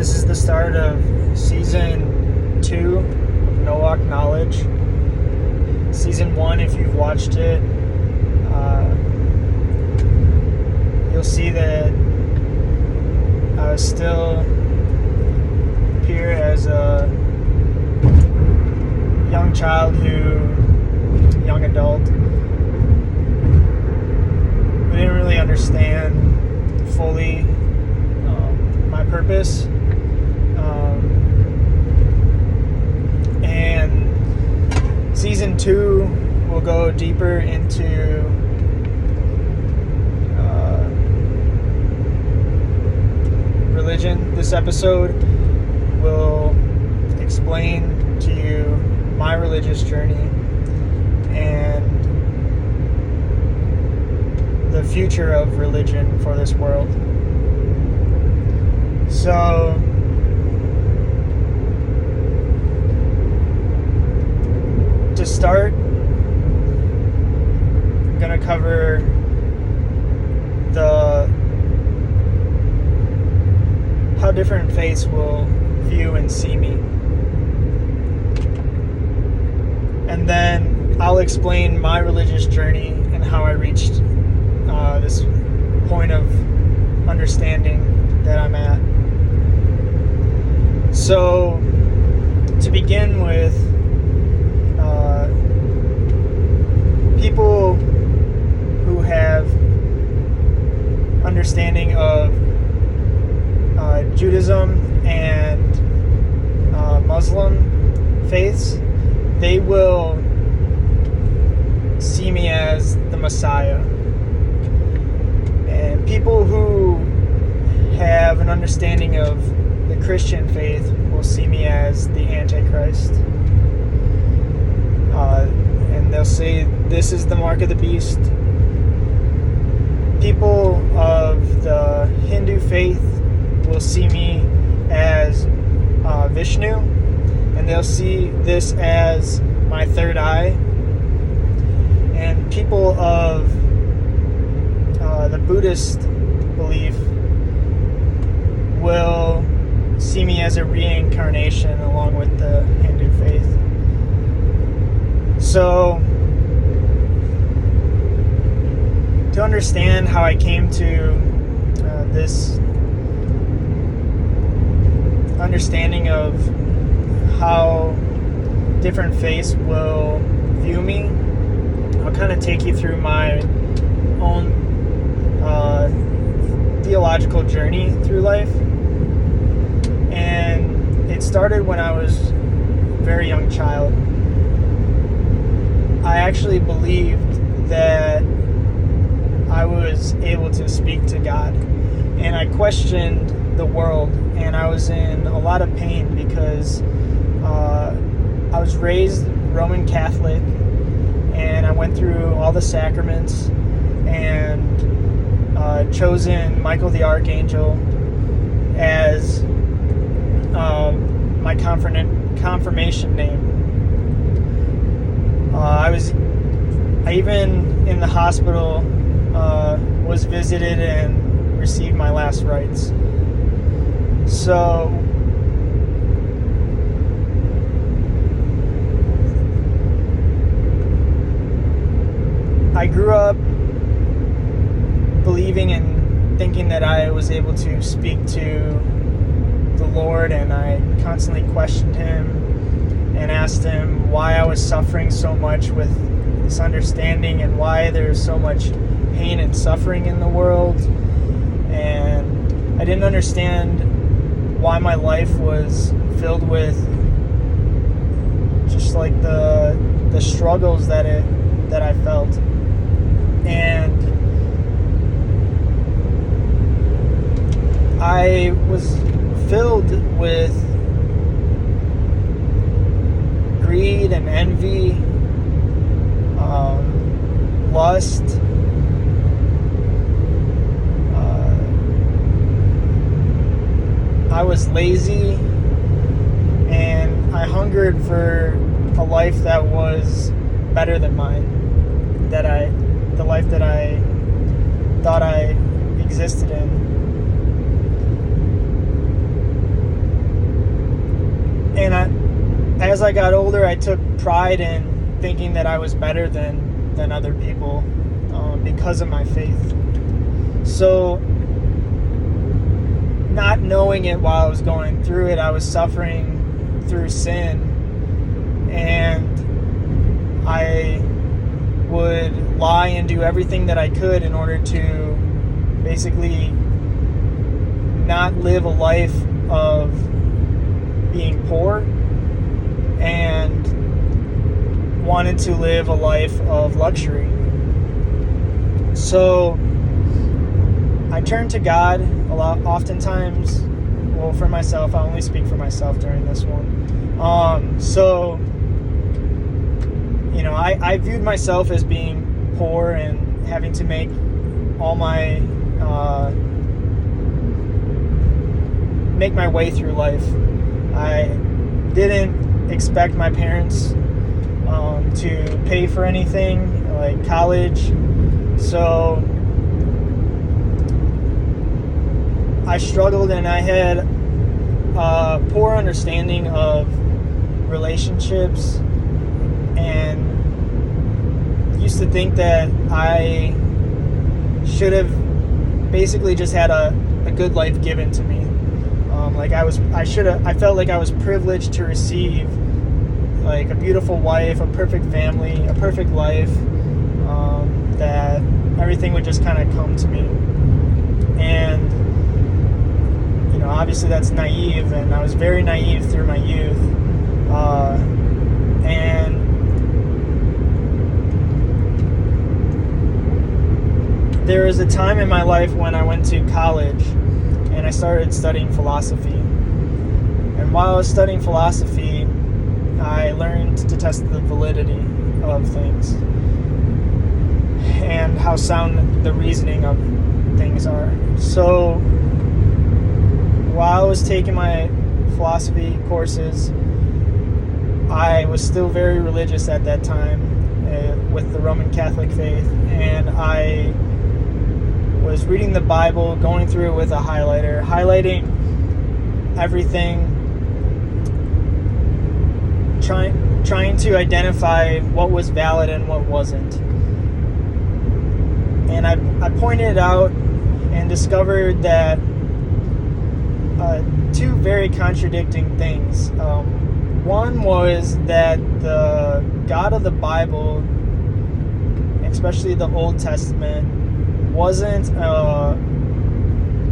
This is the start of season 2 of No Walk Knowledge. Season 1, if you've watched it, you'll see that I was still here as a young adult, who didn't really understand fully my purpose. And season 2 will go deeper into religion. This episode will explain to you my religious journey and the future of religion for this world. So, to start, I'm going to cover how different faiths will view and see me. And then I'll explain my religious journey and how I reached this point of understanding that I'm at. So, to begin with, people who have understanding of Judaism and Muslim faiths, they will see me as the Messiah. And people who have an understanding of the Christian faith will see me as the Antichrist. And they'll say, this is the mark of the beast. People of the Hindu faith will see me as Vishnu, and they'll see this as my third eye. And people of the Buddhist belief will see me as a reincarnation along with the Hindu faith. So, to understand how I came to this understanding of how different faiths will view me, I'll kind of take you through my own theological journey through life. And it started when I was a very young child. I actually believed that I was able to speak to God, and I questioned the world, and I was in a lot of pain because I was raised Roman Catholic, and I went through all the sacraments and chosen Michael the Archangel as my confirmation name. I even in the hospital was visited and received my last rites. So I grew up believing and thinking that I was able to speak to the Lord, and I constantly questioned Him and asked Him why I was suffering so much with this understanding and why there's so much pain and suffering in the world. And I didn't understand why my life was filled with just like the struggles that I felt. And I was filled with greed and envy, lust, I was lazy, and I hungered for a life that was better than mine, the life that I thought I existed in. as I got older, I took pride in thinking that I was better than other people because of my faith. So, not knowing it while I was going through it, I was suffering through sin, and I would lie and do everything that I could in order to basically not live a life of being poor, and wanted to live a life of luxury. So I turned to God a lot, oftentimes. Well, for myself, I only speak for myself during this one. I viewed myself as being poor and having to make all my make my way through life. I didn't expect my parents to pay for anything like college, so I struggled, and I had a poor understanding of relationships, and used to think that I should have basically just had a good life given to me. I felt like I was privileged to receive like a beautiful wife, a perfect family, a perfect life, that everything would just kind of come to me. And obviously that's naive, and I was very naive through my youth. And there was a time in my life when I went to college and I started studying philosophy. And while I was studying philosophy, I learned to test the validity of things and how sound the reasoning of things are. So while I was taking my philosophy courses, I was still very religious at that time with the Roman Catholic faith, and I was reading the Bible, going through it with a highlighter, highlighting everything, trying to identify what was valid and what wasn't. And I pointed it out and discovered that two very contradicting things. One was that the God of the Bible, especially the Old Testament, wasn't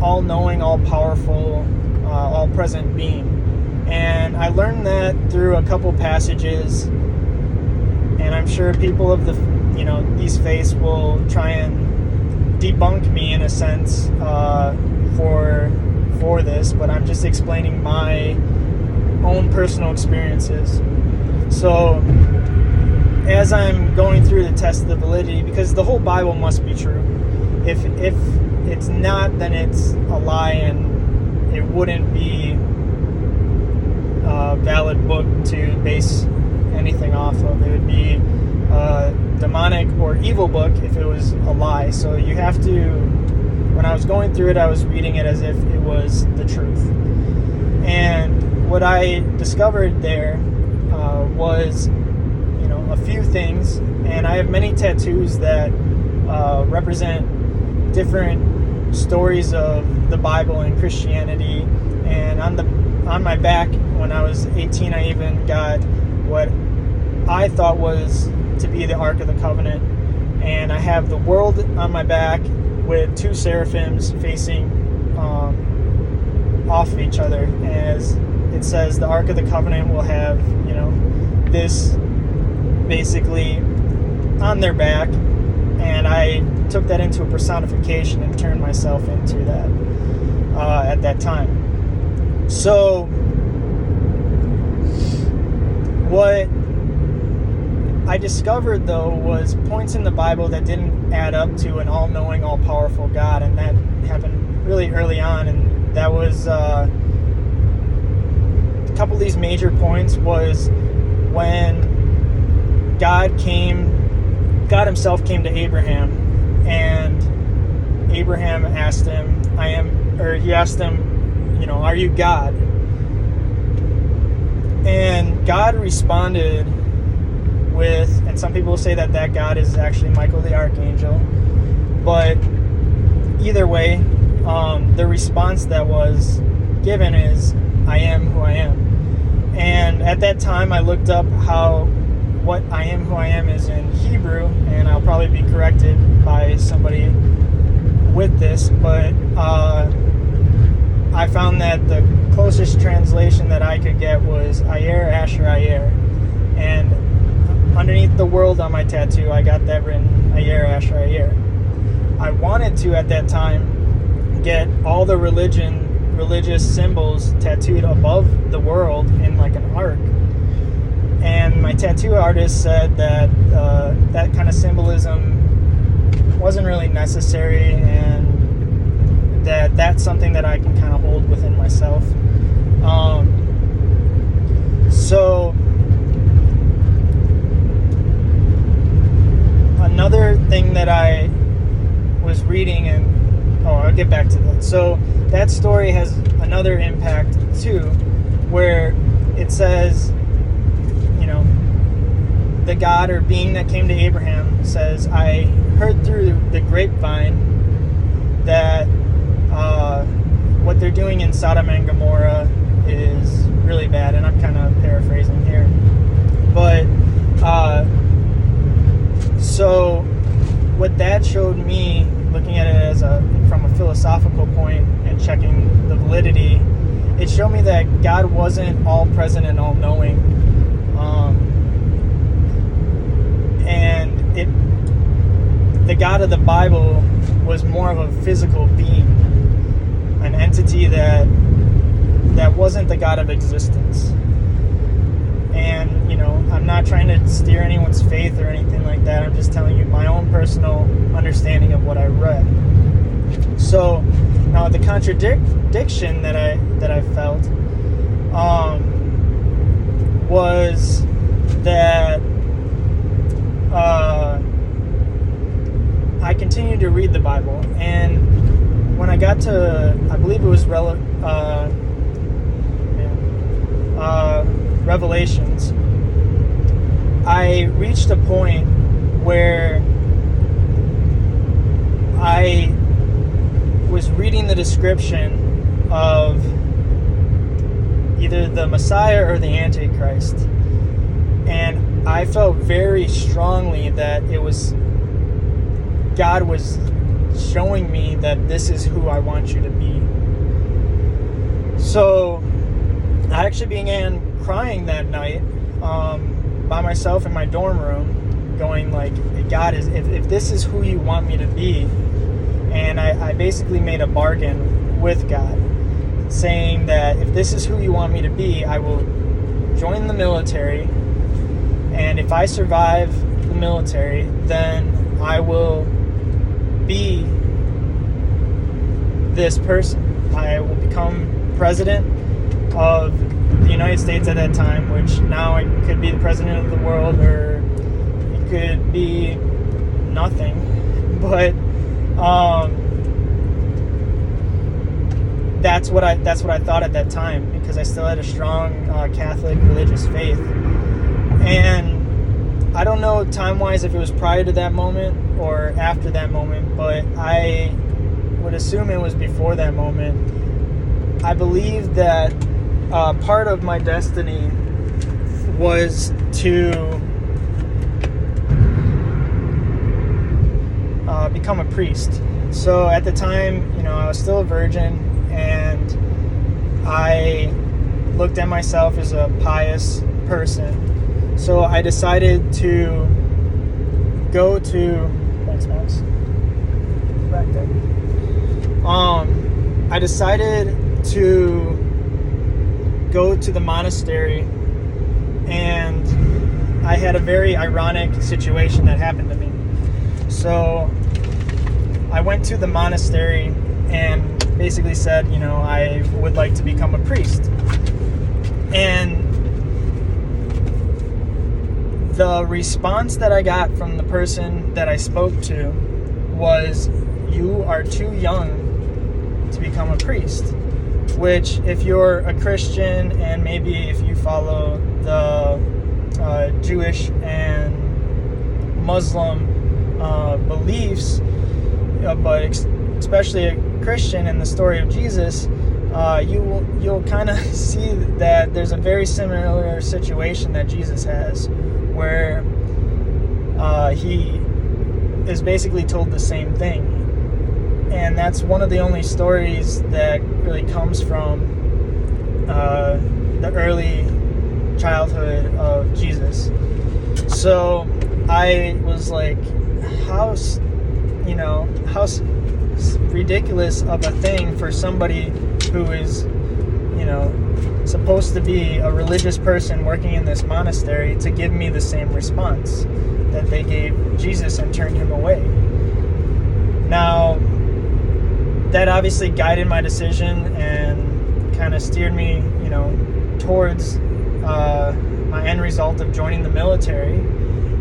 all-knowing, all-powerful, all-present being. And I learned that through a couple passages, and I'm sure people of these faiths will try and debunk me in a sense for this, but I'm just explaining my own personal experiences. So as I'm going through the test of the validity, because the whole Bible must be true. If it's not, then it's a lie, and it wouldn't be a valid book to base anything off of. It would be a demonic or evil book if it was a lie. So you have to, when I was going through it, I was reading it as if it was the truth. And what I discovered there was a few things, and I have many tattoos that represent different stories of the Bible and Christianity. And on my back, when I was 18, I even got what I thought was to be the Ark of the Covenant, and I have the world on my back with two seraphims facing off of each other, as it says the Ark of the Covenant will have this basically on their back, and I took that into a personification and turned myself into that at that time. So what I discovered, though, was points in the Bible that didn't add up to an all-knowing, all-powerful God, and that happened really early on. And that was a couple of these major points was when God himself came to Abraham, and Abraham asked him, he asked him, are you God? And God responded with, and some people say that God is actually Michael the Archangel, but either way, the response that was given is, I am who I am. And at that time, I looked up what I am who I am is in Hebrew, and I'll probably be corrected by somebody with this, but I found that the closest translation that I could get was Ayer Asher Ayer. And underneath the world on my tattoo, I got that written, Ayer Asher Ayer. I wanted to, at that time, get all the religious symbols tattooed above the world in like an arc. And my tattoo artist said that that kind of symbolism wasn't really necessary, and that's something that I can kind of hold within myself. So another thing that I was reading, and I'll get back to that. So that story has another impact too, where it says, the God or being that came to Abraham says, I heard through the grapevine that what they're doing in Sodom and Gomorrah is really bad, and I'm kind of paraphrasing here. But so what that showed me, looking at it from a philosophical point and checking the validity, it showed me that God wasn't all present and all knowing, and the God of the Bible was more of a physical being, an entity that wasn't the God of existence. And I'm not trying to steer anyone's faith or anything like that. I'm just telling you my own personal understanding of what I read. So now the contradiction that I felt was that I continued to read the Bible, and when I got to, I believe it was Revelations, I reached a point where I was reading the description of either the Messiah or the Antichrist, and I felt very strongly that God was showing me that this is who I want you to be. So I actually began crying that night by myself in my dorm room, going like, God, if this is who you want me to be. And I basically made a bargain with God, saying that if this is who you want me to be, I will join the military, and if I survive the military, then I will be this person. I will become president of the United States at that time, which now I could be the president of the world, or it could be nothing. But that's what I thought at that time, because I still had a strong Catholic religious faith. And I don't know time-wise if it was prior to that moment or after that moment, but I would assume it was before that moment. I believe that part of my destiny was to become a priest. So at the time, I was still a virgin, and I looked at myself as a pious person. So I decided to go to, thanks, Max, back there. I decided to go to the monastery, and I had a very ironic situation that happened to me. So I went to the monastery and basically said, I would like to become a priest. And the response that I got from the person that I spoke to was, you are too young to become a priest. which if you're a Christian and maybe if you follow the Jewish and Muslim beliefs, but especially a Christian in the story of Jesus, you'll kind of see that there's a very similar situation that Jesus has, where he is basically told the same thing. And that's one of the only stories that really comes from the early childhood of Jesus. So I was like, how ridiculous of a thing for somebody who is, supposed to be a religious person working in this monastery to give me the same response that they gave Jesus and turned him away. Now, that obviously guided my decision and kind of steered me, towards my end result of joining the military.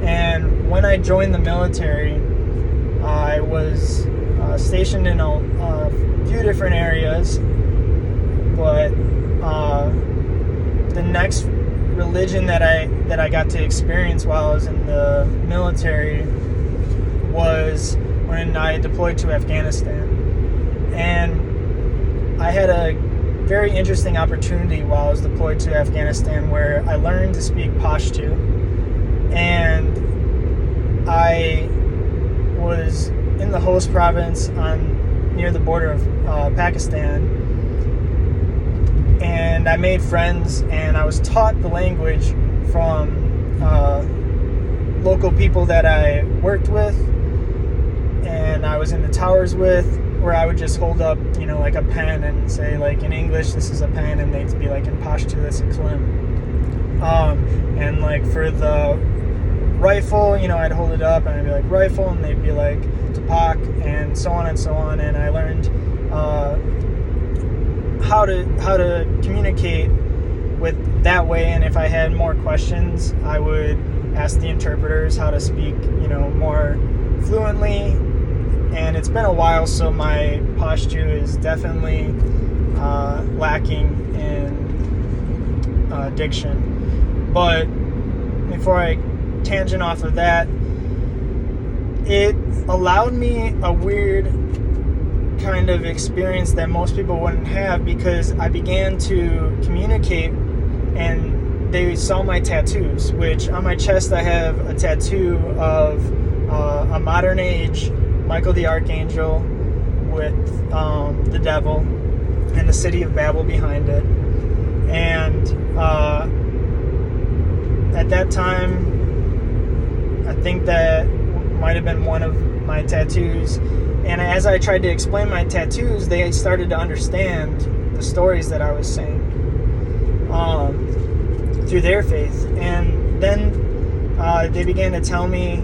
And when I joined the military, I was stationed in a few different areas, but the next religion that I got to experience while I was in the military was when I deployed to Afghanistan. And I had a very interesting opportunity while I was deployed to Afghanistan where I learned to speak Pashto. And I was in the host province near the border of Pakistan. And I made friends, and I was taught the language from local people that I worked with and I was in the towers with, where I would just hold up, like a pen and say, like, in English, this is a pen, and they'd be like, in Pashto, that's a klim. And like for the rifle, I'd hold it up and I'd be like, rifle, and they'd be like, tapak, and so on and so on. And I learned how to communicate with that way. And if I had more questions, I would ask the interpreters how to speak, more fluently. And it's been a while, so my Pashto is definitely lacking in diction. But before I tangent off of that, it allowed me a weird kind of experience that most people wouldn't have, because I began to communicate, and they saw my tattoos, which on my chest I have a tattoo of a modern age Michael the Archangel with the devil and the city of Babel behind it. And at that time, I think that might have been one of my tattoos. And as I tried to explain my tattoos, they started to understand the stories that I was saying through their faith. And then they began to tell me